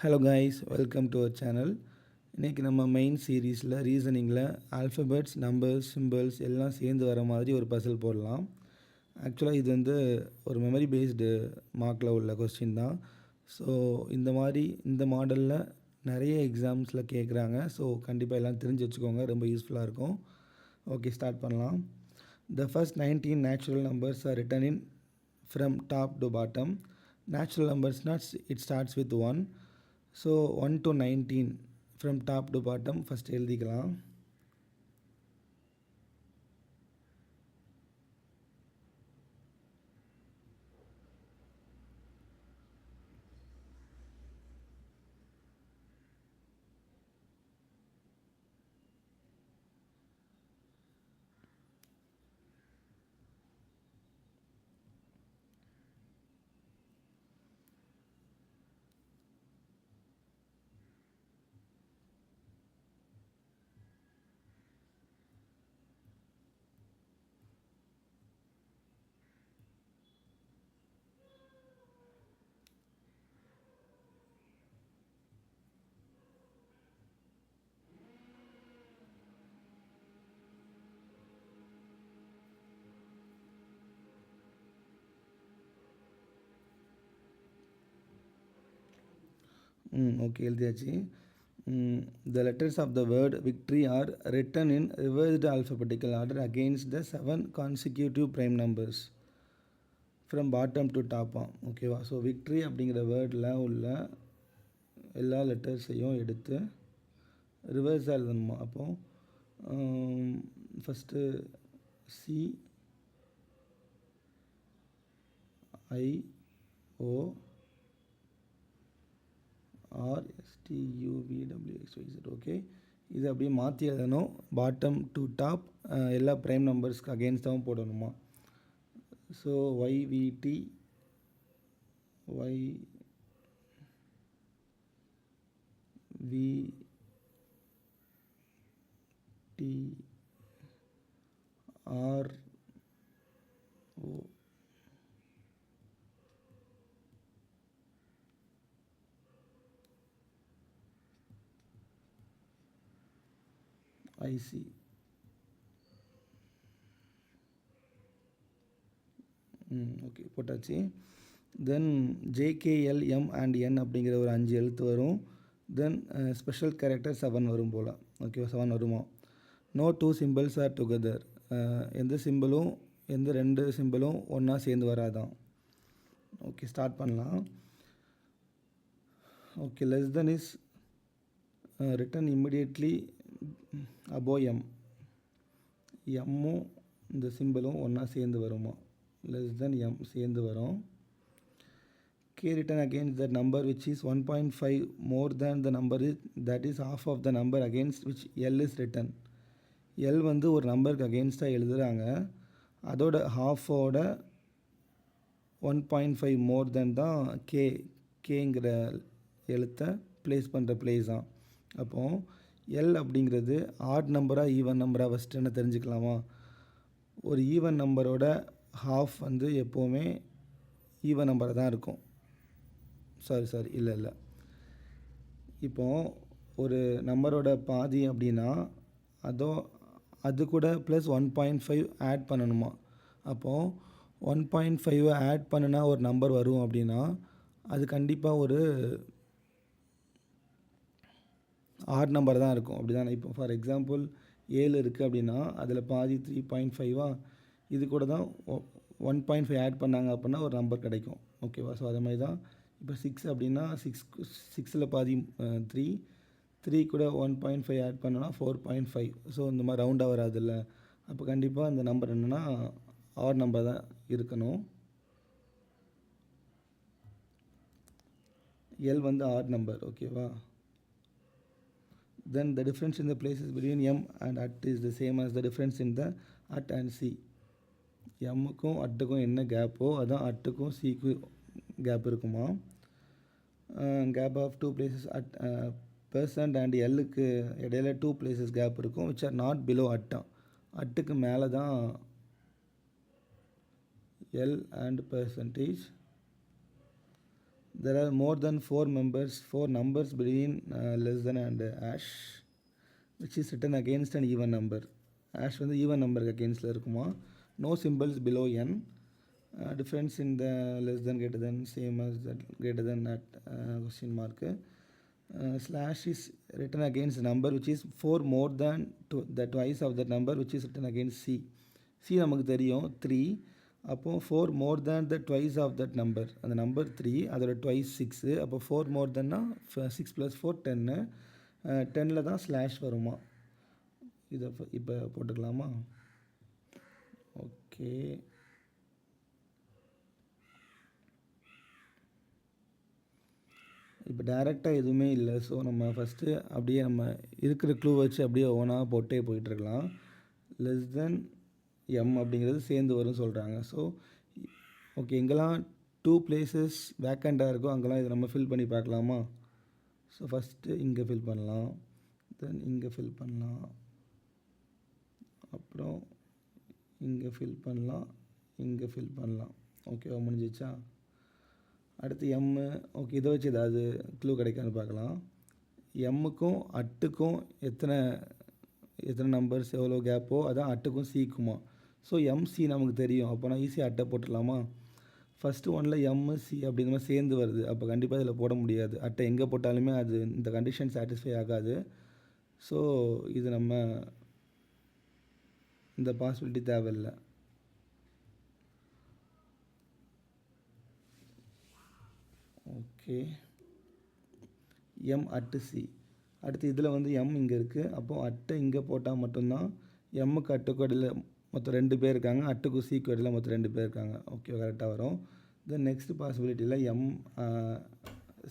Hello guys, welcome to our channel. இன்றைக்கி நம்ம main சீரீஸில் ரீசனிங்கில் ஆல்ஃபபெட்ஸ், நம்பர்ஸ், சிம்பிள்ஸ் எல்லாம் சேர்ந்து வர மாதிரி ஒரு பசில் போடலாம். ஆக்சுவலாக இது வந்து ஒரு மெமரி பேஸ்டு மார்க்கில் உள்ள கொஸ்டின் தான். ஸோ இந்த மாடலில் நிறைய எக்ஸாம்ஸில் கேட்குறாங்க. ஸோ கண்டிப்பாக எல்லாம் தெரிஞ்சு வச்சுக்கோங்க, ரொம்ப யூஸ்ஃபுல்லாக இருக்கும். ஓகே, ஸ்டார்ட் பண்ணலாம். The first 19 natural numbers are written in from top to bottom. Natural numbers, it starts with 1. So 1 to 19 from top to bottom first எழுதிக்கலாம். ஓகே, எழுதியாச்சு. The letters of the word victory are written in reversed alphabetical order against the 7 consecutive prime numbers from bottom to top. ஓகேவா? So victory அப்படிங்கிற வேர்டில் உள்ள எல்லா லெட்டர்ஸையும் எடுத்து ரிவர்ஸாக எழுதணுமா. அப்போது first C ஐ ஓ RSTUVWXYZ. Okay, இது அப்படியே மாற்றி எழுதணும். பாட்டம் டு டாப் எல்லா ப்ரைம் நம்பர்ஸ்க்கு அகெயின்ஸ்டாகவும் போடணுமா. So YVT RO IC. Okay, போட்டாச்சு. தென் JKLM அண்ட் N அப்படிங்கிற ஒரு 5 எழுத்து வரும். தென் ஸ்பெஷல் கேரக்டர் 7 வரும் போல். ஓகேவா? 7 வருமா. No 2 symbols are together. எந்த ரெண்டு சிம்பிளும் ஒன்றா சேர்ந்து வராதான். ஓகே, ஸ்டார்ட் பண்ணலாம். Okay, less than is written immediately above M. எம்மும் இந்த சிம்பிளும் ஒன்றா சேர்ந்து வருமா. லெஸ் தென் எம் சேர்ந்து வரும். K written against that number which is 1.5 more than the number that is half of the number against which L is written. L வந்து ஒரு நம்பருக்கு அகெயின்ஸ்டாக எழுதுகிறாங்க. அதோட ஹாஃபோட 1.5 மோர் தென் தான் கேங்கிற எழுத்தை ப்ளேஸ் பண்ணுற ப்ளேஸ் தான். அப்போது எல் அப்படிங்கிறது ஆட் நம்பராக ஈவன் நம்பராக ஃபஸ்ட்டு என்ன தெரிஞ்சுக்கலாமா. ஒரு ஈவன் நம்பரோட ஹாஃப் வந்து எப்போவுமே ஈவன் நம்பராக தான் இருக்கும். சாரி இல்லை. இப்போது ஒரு நம்பரோட பாதி அப்படின்னா அது கூட ப்ளஸ் 1.5 ஆட் பண்ணணுமா. அப்போது 1.5 ஆட் பண்ணினா ஒரு நம்பர் வரும் அப்படின்னா அது கண்டிப்பாக ஒரு ஆட் நம்பர் தான் இருக்கும். அப்படி தானே? இப்போ ஃபார் எக்ஸாம்பிள் 7 இருக்குது அப்படின்னா அதில் பாதி 3.5 இது கூட தான் 1.5 ஆட் பண்ணாங்க அப்படின்னா ஒரு நம்பர் கிடைக்கும். ஓகேவா? ஸோ அதே மாதிரி தான் இப்போ 6 அப்படின்னா 6 பாதி 3 கூட 1.5 ஆட் பண்ணோன்னா 4.5. ஸோ இந்த மாதிரி ரவுண்டாக வராதில்ல. அப்போ கண்டிப்பாக அந்த நம்பர் என்னென்னா ஆட் நம்பர் தான் இருக்கணும். எல் வந்து ஆட் நம்பர். ஓகேவா? Then the difference in the places between M and at is the same as the difference in the at and C. எம்முக்கும் அட்டுக்கும் என்ன கேப்போ அதான் அட்டுக்கும் சிக்கும் கேப் இருக்குமா. Gap of 2 places at percent and எல்லுக்கு இடையில 2 பிளேசஸ் கேப் இருக்கும் which are not below அட்டான். அட்டுக்கு மேலே தான் L and percentage. there are more than four numbers between less than and hash which is written against an even number. hash வந்து even நம்பருக்கு அகெயின்ஸ்டில் இருக்குமா. no symbols below n, difference in the less than greater than same as that greater than at question mark. Slash is written against a number which is 4 more than the twice of that number which is written against c. c நமக்கு தெரியும் 3, அப்போது 4 more than the twice of that number, அந்த number 3 அதோட twice 6, அப்போ 4 more thanனா 6 + 4 10, 10ல் தான் slash வருமா. இதை இப்போ போட்டுக்கலாமா. ஓகே, இப்போ டைரெக்டாக எதுவுமே இல்லை. ஸோ நம்ம ஃபஸ்ட்டு அப்படியே நம்ம இருக்கிற க்ளூ வச்சு அப்படியே ஓனாக போட்டே போயிட்டுருக்கலாம். லெஸ் தென் எம் அப்படிங்கிறது சேர்ந்து வரும்னு சொல்கிறாங்க. ஸோ ஓகே, எங்கெல்லாம் 2 பிளேசஸ் வேக்கண்ட்டாக இருக்கோ அங்கெல்லாம் இதை நம்ம ஃபில் பண்ணி பார்க்கலாமா. ஸோ ஃபஸ்ட்டு இங்கே ஃபில் பண்ணலாம், தென் இங்கே ஃபில் பண்ணலாம், அப்புறம் இங்கே ஃபில் பண்ணலாம், இங்கே ஃபில் பண்ணலாம். ஓகேவா, முடிஞ்சிச்சா. அடுத்து எம்மு. ஓகே, இதை வச்சு ஏதாவது க்ளூ கிடைக்கான்னு பார்க்கலாம். எம்முக்கும் அட்டுக்கும் எத்தனை நம்பர்ஸ் எவ்வளோ கேப்போ அதான் அட்டுக்கும் சிக்குமா. ஸோ எம்சி நமக்கு தெரியும், அப்போ நான் ஈஸியாக அட்டை போட்டுடலாமா. ஃபஸ்ட்டு ஒன்றில் எம்மு சி அப்படிங்கிற மாதிரி சேர்ந்து வருது, அப்போ கண்டிப்பாக இதில் போட முடியாது. அட்டை எங்கே போட்டாலுமே அது இந்த கண்டிஷன் சாட்டிஸ்ஃபை ஆகாது. ஸோ இது நம்ம இந்த பாசிபிலிட்டி தேவையில்லை. Okay, M at C. அடுத்து இதில் வந்து எம் இங்கே இருக்குது, அப்போது அட்டை இங்கே போட்டால் மட்டும்தான் எம்முக்கு அட்டுக்கு இடையில் மொத்தம் 2 பேர் இருக்காங்க, அட்டுக்கு சிக்கு இடையில் மொத்தம் 2 பேர் இருக்காங்க. ஓகே, கரெக்டாக வரும். தென் நெக்ஸ்ட் பாசிபிலிட்டியில் எம்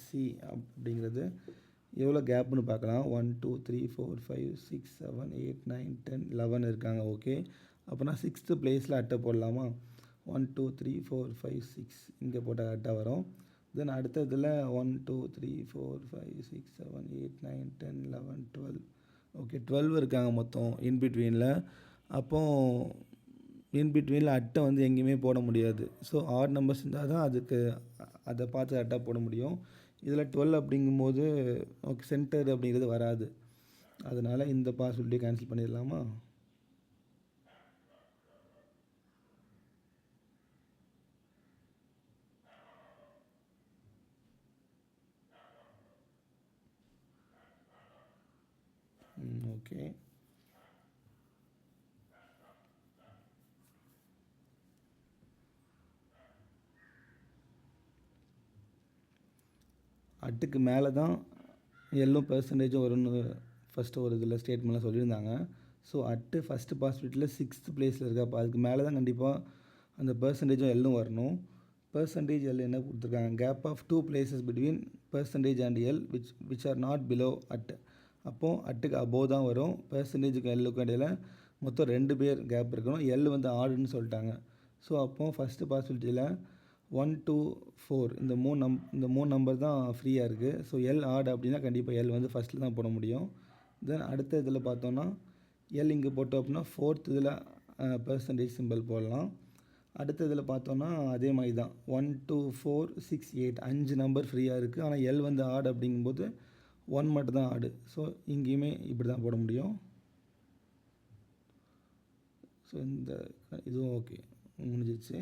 சி அப்படிங்கிறது எவ்வளோ கேப்புன்னு பார்க்கலாம். 1 2 3 4 5 6 7 8 9 10 11 இருக்காங்க. ஓகே, அப்போனா 6th பிளேஸில் அட்டை போடலாமா. 1 2 3 4 5 6 இங்கே போட்டால் கரெக்டாக வரும். தென் அடுத்த இதில் 1 2 3 4 5 6 7 8 9 10 11 12. ஓகே, 12 இருக்காங்க மொத்தம் இன்பிட்வீனில். அப்போது இன்பிட்வீனில் அட்டை வந்து எங்கேயுமே போட முடியாது. ஸோ ஆட் நம்பர்ஸ் இருந்தால் தான் அதுக்கு அதை பார்த்து அட்டை போட முடியும். இதில் 12 அப்படிங்கும்போது ஓகே சென்டர் அப்படிங்கிறது வராது. அதனால் இந்த பாசிபிலிட்டி கேன்சல் பண்ணிடலாமா. ஓகே, அட்டுக்கு மேலே தான் எல்லாம் பெர்சன்டேஜும் வரும்னு ஃபஸ்ட்டு ஒரு இதில் ஸ்டேட்மெண்ட்லாம் சொல்லியிருந்தாங்க. ஸோ அட்டு ஃபஸ்ட்டு பாசிபிலிட்டியில் 6th பிளேஸில் இருக்கா, அப்போ அதுக்கு மேலே தான் கண்டிப்பாக அந்த பெர்சன்டேஜும் எல்லும் வரணும். பெர்சன்டேஜ் எல் என்ன கொடுத்துருக்காங்க, gap of 2 places between percentage and L which are not below அட்டு. அப்போது அட்டுக்கு அபோவ் தான் வரும். பெர்சன்டேஜுக்கு எல்லுக்கும் இடையில் மொத்தம் 2 பேர் கேப் இருக்கணும். எல் வந்து ஆடுன்னு சொல்லிட்டாங்க. ஸோ அப்போது ஃபஸ்ட்டு பாசிபிலிட்டியில் 1 2 4 இந்த மூணு நம்பர் தான் ஃப்ரீயாக இருக்குது. ஸோ எல் ஆட் அப்படின்னா கண்டிப்பாக எல் வந்து ஃபஸ்ட்டில் தான் போட முடியும். தென் அடுத்த இதில் பார்த்தோன்னா எல் இங்கே போட்டோம் அப்படின்னா 4th இதில் பெர்சன்டேஜ் சிம்பிள் போடலாம். அடுத்த இதில் பார்த்தோன்னா அதே மாதிரி தான் 1 2 4 6 8 5 நம்பர் ஃப்ரீயாக இருக்குது. ஆனால் எல் வந்து ஆட் அப்படிங்கும்போது 1 மட்டும் தான் ஆடு. ஸோ இங்கேயுமே இப்படி தான் போட முடியும். ஸோ இந்த இதுவும் ஓகே முடிஞ்சிச்சு.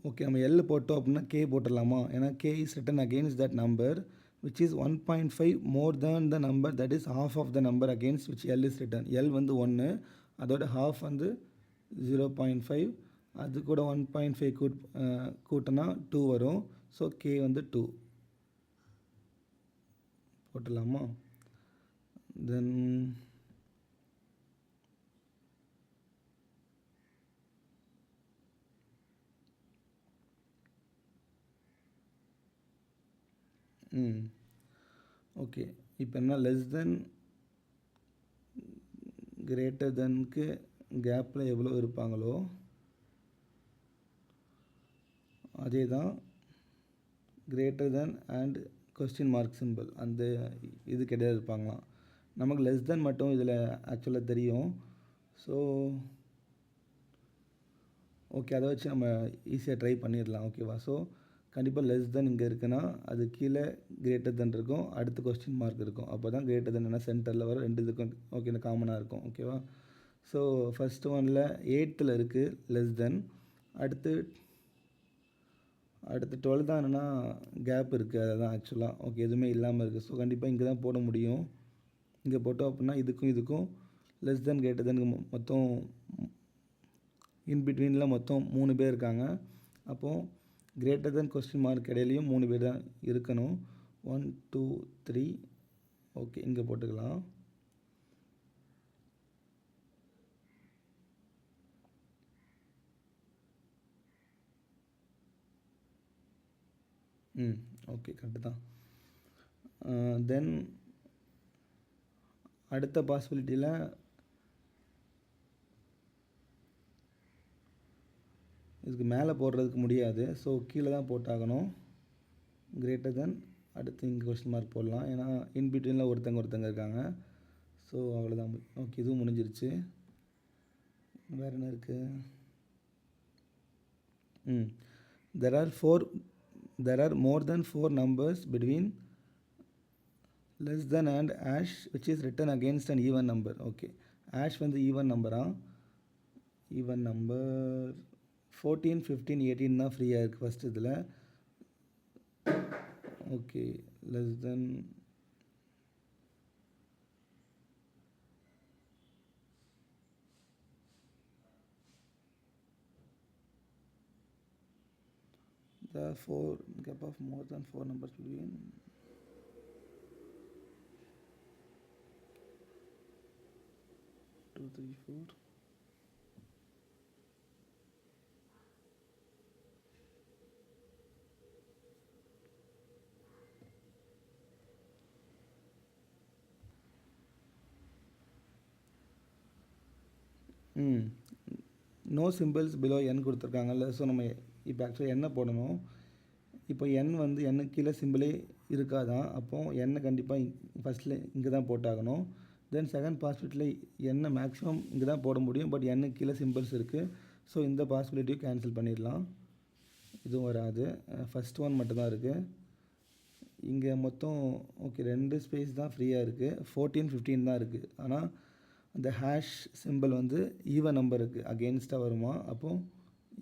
ஓகே, நம்ம எல் போட்டோம் அப்படின்னா கே போட்டுடலாமா. ஏன்னா K is written against that number which is 1.5 more than the number that is half of the number against which L is written. L வந்து 1, அதோட half வந்து 0.5, அது கூட 1.5 கூட்டினா 2 வரும். ஸோ K வந்து 2 போட்டுடலாமா. தென் ஓகே, இப்போ என்ன லெஸ் தென் கிரேட்டர் தென்க்கு கேப்பில் எவ்வளோ இருப்பாங்களோ அதே தான் greater then and question mark simple அந்த இது கிடையாது இருப்பாங்களாம். நமக்கு லெஸ் தென் மட்டும் இதில் ஆக்சுவலாக தெரியும். ஸோ ஓகே, அதை வச்சு நம்ம ஈஸியாக ட்ரை பண்ணிடலாம். ஓகேவா? ஸோ கண்டிப்பாக லெஸ் தென் இங்கே இருக்குன்னா அது கீழே கிரேட்டர் தென் இருக்கும், அடுத்து கொஸ்டின் மார்க் இருக்கும். அப்போ தான் கிரேட்டர் தென் சென்டரில் வர ரெண்டு இதுக்கும் ஓகே காமனாக இருக்கும். ஓகேவா? ஸோ ஃபஸ்ட்டு ஒனில் 8th இருக்குது லெஸ் தென், அடுத்து 12 தான் என்னென்னா கேப் இருக்குது, அதுதான் ஆக்சுவலாக. ஓகே, எதுவுமே இல்லாமல் இருக்குது. ஸோ கண்டிப்பாக இங்கே தான் போட முடியும். இங்கே போட்டோம் அப்படின்னா இதுக்கும் லெஸ் தென் கிரேட்டர் தென் மொத்தம் இன்பிட்வீனில் மொத்தம் 3 பேர் இருக்காங்க. அப்போது கிரேட்டர் தென் கொஸ்டின் மார்க் இடையிலையும் 3 பேர் தான் இருக்கணும். 1 2 3. ஓகே, இங்கே போட்டுக்கலாம். ஓகே, கரெக்டு தான். தென் அடுத்த பாசிபிலிட்டியில் இதுக்கு மேலே போடுறதுக்கு முடியாது. ஸோ கீழே தான் போட்டாகணும். கிரேட்டர் தென், அடுத்து இங்கே கொஸ்டின் மார்க் போடலாம். ஏன்னா இன்பிட்வீனில் ஒருத்தங்க இருக்காங்க. ஸோ அவ்வளோதான். ஓகே, இதுவும் முடிஞ்சிருச்சு. வேறு என்ன இருக்குது? there are more than 4 numbers between less than and hash which is written against an even number. Okay, hash வந்து ஈவன் நம்பரா? ஈவன் நம்பர் 14 15 18 தான் ஃப்ரீயாக இருக்குது ஃபஸ்ட் இதில். Okay, less then the 4 gap of more than 4 numbers between 2 3 4. No symbols below N கொடுத்துருக்காங்கல்ல. So நம்ம இப்போ ஆக்சுவலாக என்ன போடணும்? இப்போ என் வந்து எண்ணுக்கு கீழே சிம்பிளே இருக்காதான். அப்போது எண்ணை கண்டிப்பாக ஃபஸ்ட்டில் இங்கே தான் போட்டாகணும். தென் செகண்ட் பாசிபிலிட்டியில் எண்ணை மேக்ஸிமம் இங்கே தான் போட முடியும், பட் எண்ணுக்கு கீழே சிம்பிள்ஸ் இருக்குது. ஸோ இந்த பாசிபிலிட்டியும் கேன்சல் பண்ணிடலாம், இதுவும் வராது. ஃபஸ்ட் ஒன் மட்டும்தான் இருக்குது. இங்கே மொத்தம் ஓகே 2 ஸ்பேஸ் தான் ஃப்ரீயாக இருக்குது. 14 15 தான் இருக்குது. ஆனால் அந்த ஹேஷ் சிம்பிள் வந்து ஈவன் நம்பர் இருக்குது, அகெயின்ஸ்டாக வருமா? அப்போது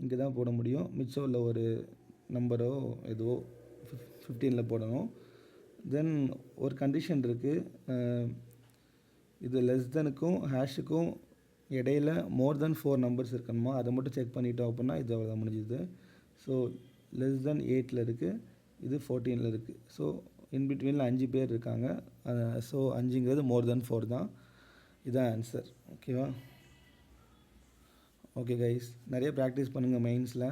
இங்கே தான் போட முடியும். மிச்சம் உள்ள ஒரு நம்பரோ ஏதோ 15 போடணும். தென் ஒரு கண்டிஷன் இருக்குது. இது லெஸ் தெனுக்கும் ஹேஷுக்கும் இடையில மோர் தென் 4 நம்பர்ஸ் இருக்கணுமா? அதை மட்டும் செக் பண்ணிட்டோம் அப்படின்னா இது அவ்வளோ முடிஞ்சுது. ஸோ லெஸ் தென் 8ல் இருக்குது, இது 14ல் இருக்குது. ஸோ இன்பிட்வீனில் 5 பேர் இருக்காங்க. ஸோ 5ங்கிறது மோர் தென் 4 தான். இதுதான் ஆன்சர். ஓகேவா? ஓகே கைஸ், நிறைய ப்ராக்டிஸ் பண்ணுங்கள் மெயின்ஸில்.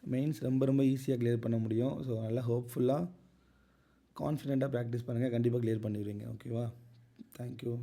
மெயின்ஸ் ரொம்ப ஈஸியாக கிளியர் பண்ண முடியும். ஸோ நல்லா ஹோப்ஃபுல்லாக கான்ஃபிடெண்ட்டாக ப்ராக்டிஸ் பண்ணுங்கள், கண்டிப்பாக கிளியர் பண்ணிடுவீங்க. ஓகேவா? தேங்க்யூ.